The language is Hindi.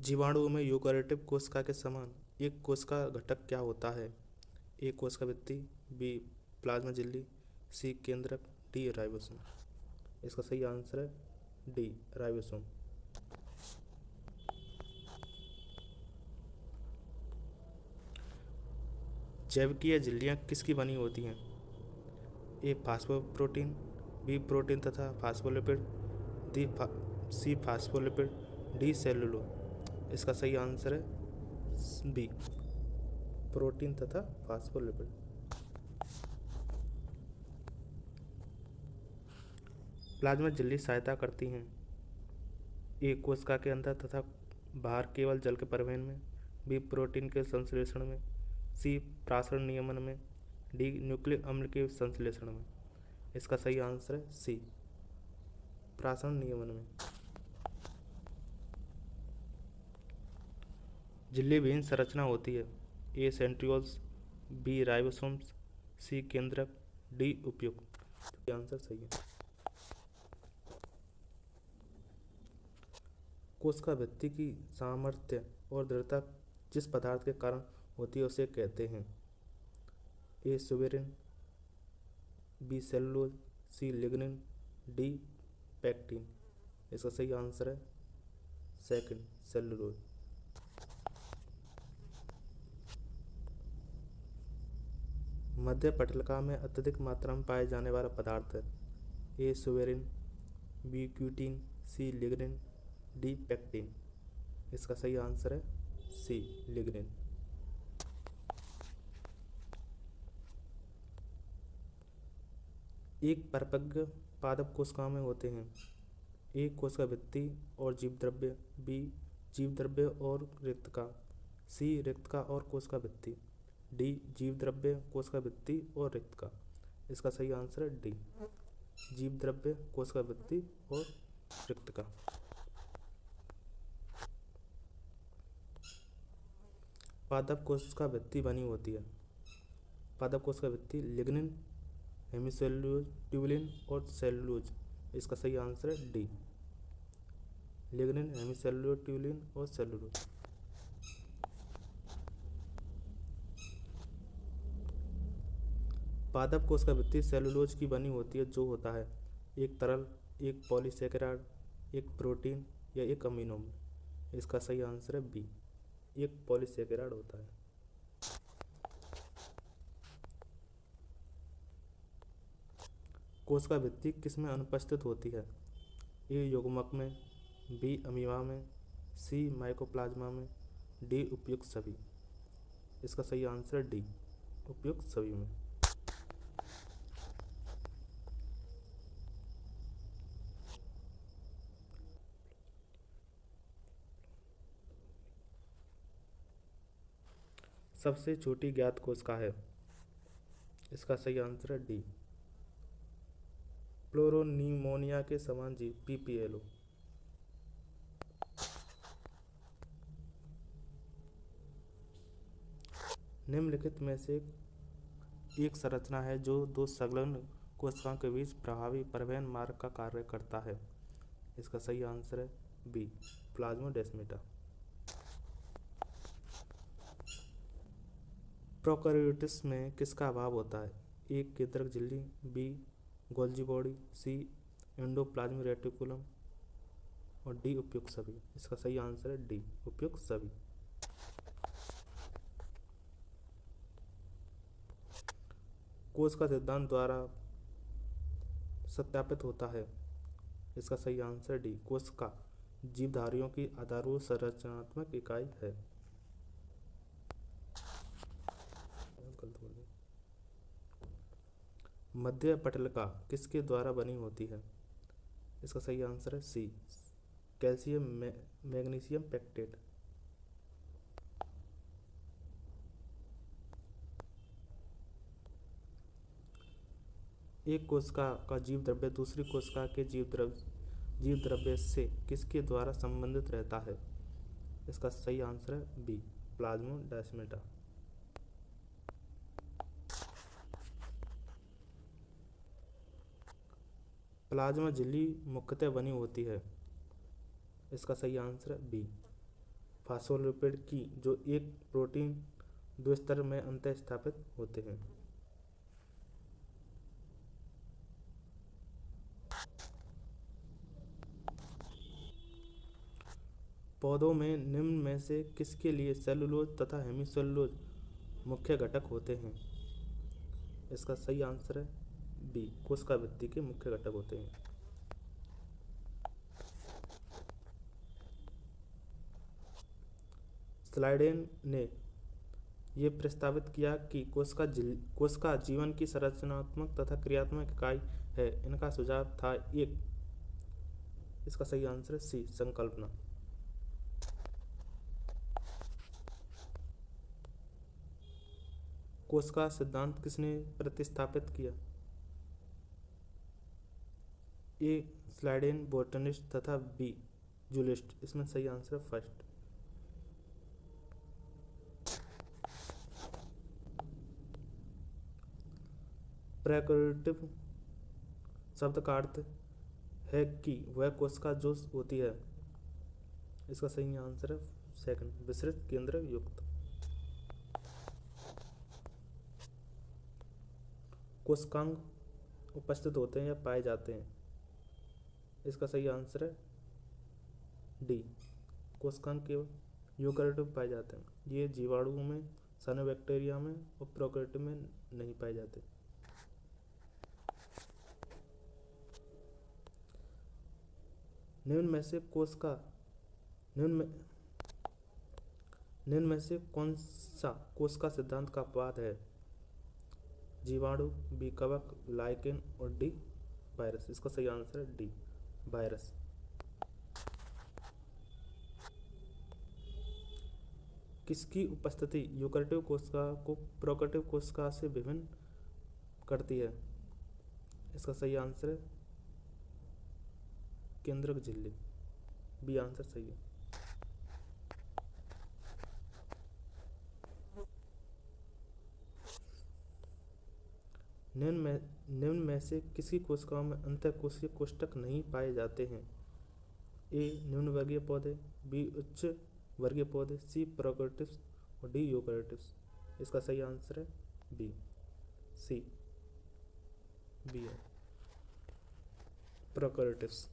जीवाणुओं में यूकेरियोटिक कोशिका के समान एक कोशिका घटक क्या होता है? ए कोशिका भित्ति, बी प्लाज्मा झिल्ली, सी केंद्रक, डी राइबोसोम। इसका सही आंसर है डी राइबोसोम। जैविकीय झिल्लियाँ किसकी बनी होती हैं? ए फास्फोप्रोटीन, बी प्रोटीन तथा फास्फोलिपिड, सी फास्फोलिपिड, डी सेलुलोज। इसका सही आंसर है बी प्रोटीन तथा फास्फोलिपिड। प्लाज्मा झिल्ली सहायता करती हैं ए कोशिका के अंदर तथा बाहर केवल जल के परिवहन में, बी प्रोटीन के संश्लेषण में, सी प्रासरण नियमन में, डी न्यूक्लिक अम्ल के संश्लेषण में। इसका सही आंसर है सी प्रासरण नियमन में। झिल्ली विहीन संरचना होती है ए सेंट्रियोल्स, बी राइबोसोम्स, सी केंद्रक, डी उपयुक्त। आंसर सही है। कोशिका भित्ति की सामर्थ्य और दृढ़ता जिस पदार्थ के कारण होती है उसे कहते हैं ए सुबेरिन, बी सेलुलोज, सी लिग्निन, डी पैक्टिन। इसका सही आंसर है सेकंड सेलुलोज। मध्य पटलिका में अत्यधिक मात्रा में पाए जाने वाला पदार्थ है ए सुबेरिन, बी क्यूटीन, सी लिग्निन, डी पैक्टिन। इसका सही आंसर है सी लिग्निन। एक परिपक्व पादप कोशिकाओं में होते हैं ए कोशिका भित्ति और जीवद्रव्य, बी जीवद्रव्य और रिक्तका, सी रिक्तका और कोशिका भित्ति, डी जीवद्रव्य, कोशिका भित्ति और रिक्तका। इसका सही आंसर है डी जीवद्रव्य, कोशिका भित्ति और रिक्तका। पादप कोशिका भित्ति बनी होती है पादप कोशिका भित्ति लिग्निन, हेमिसेल्यूलोज, ट्यूबुलिन और सेलुलोज। इसका सही आंसर है डी लिग्निन, हेमिसेल्यूलोज, ट्यूबुलिन और सेलुलोज। पादप कोशिका भित्ति सेलुलोज की बनी होती है जो होता है एक तरल, एक पॉलीसेकेराइड, एक प्रोटीन या एक अमीनो अम्ल। इसका सही आंसर है बी एक पॉलीसेकेराइड होता है। कोशिका भित्ति किस में अनुपस्थित होती है ए युग्मक में, बी अमीबा में, सी माइकोप्लाज्मा में, डी उपयुक्त सभी। इसका सही आंसर है डी उपयुक्त सभी में। सबसे छोटी ज्ञात कोशिका है इसका सही आंसर है डी प्लोरोनीमोनिया के समान जीव पीपीएलओ। निम्नलिखित में से एक संरचना है जो दो संलग्न कोशिकाओं के बीच प्रभावी परिवहन मार्ग का कार्य करता है। इसका सही आंसर है बी प्लाज्मोडेस्माटा। प्रोकैरियोट्स में किसका अभाव होता है ए केंद्रक झिल्ली, बी गोल्जी बॉडी, सी एंडोप्लाज्मिक रेटिकुलम और डी उपयुक्त सभी। इसका सही आंसर है डी उपयुक्त सभी। कोश का सिद्धांत द्वारा सत्यापित होता है। इसका सही आंसर डी कोश का जीवधारियों की आधारभूत संरचनात्मक इकाई है। मध्य पटलिका किसके द्वारा बनी होती है इसका सही आंसर है सी कैल्शियम मैग्नीशियम पैक्टेट। एक कोशिका का जीव द्रव्य दूसरी कोशिका के जीव द्रव्य से किसके द्वारा संबंधित रहता है इसका सही आंसर है बी प्लाज्मोडेस्माटा। प्लाज्मा झिल्ली मुख्यतः बनी होती है इसका सही आंसर है बी फास्फोलिपिड की, जो एक प्रोटीन दो स्तर में अंतः स्थापित होते हैं। पौधों में निम्न में से किसके लिए सेलुलोज तथा हेमीसेलुलोज मुख्य घटक होते हैं? इसका सही आंसर है बी, कोशिका भित्ति के मुख्य घटक होते हैं। स्लाइडेन ने यह प्रस्तावित किया कि कोशिका जीवन की संरचनात्मक तथा क्रियात्मक इकाई है। इनका सुझाव था एक, इसका सही आंसर है सी, संकल्पना। कोशिका सिद्धांत किसने प्रतिस्थापित किया? ए, स्लाइडेन बोटनिस्ट तथा बी, जूलिस्ट। इसमें सही आंसर है फर्स्ट। प्रोकैरियोटिक शब्द का अर्थ है कि वह कोशिका जो होती है। इसका सही आंसर है सेकंड, विस्तृत केंद्र युक्त। कोशिकांग उपस्थित होते हैं या पाए जाते हैं? इसका सही आंसर है डी, कोशिकांग केवल यूकेरियोट में पाए जाते हैं। ये जीवाणुओं में, साइनोबैक्टीरिया में और प्रोकैरियोट में नहीं पाए जाते। निम्न में से कौन सा कोशिका सिद्धांत का अपवाद है? जीवाणु, बी कवक, लाइकेन और डी वायरस। इसका सही आंसर है डी, वायरस। किसकी उपस्थिति यूकेरियोटिक कोशिका को प्रोकैरियोटिक कोशिका से विभिन्न करती है? इसका सही आंसर है केंद्रक झिल्ली, बी आंसर सही है। निम्न में से किसी कोशिकाओं में अंतःकोशीय कोष्ठक नहीं पाए जाते हैं? ए, निम्न वर्गीय पौधे, बी, उच्च वर्गीय पौधे, सी, प्रोकैरियोट्स और डी, यूकेरियोट्स। इसका सही आंसर है बी, सी, बी है, प्रोकैरियोट्स।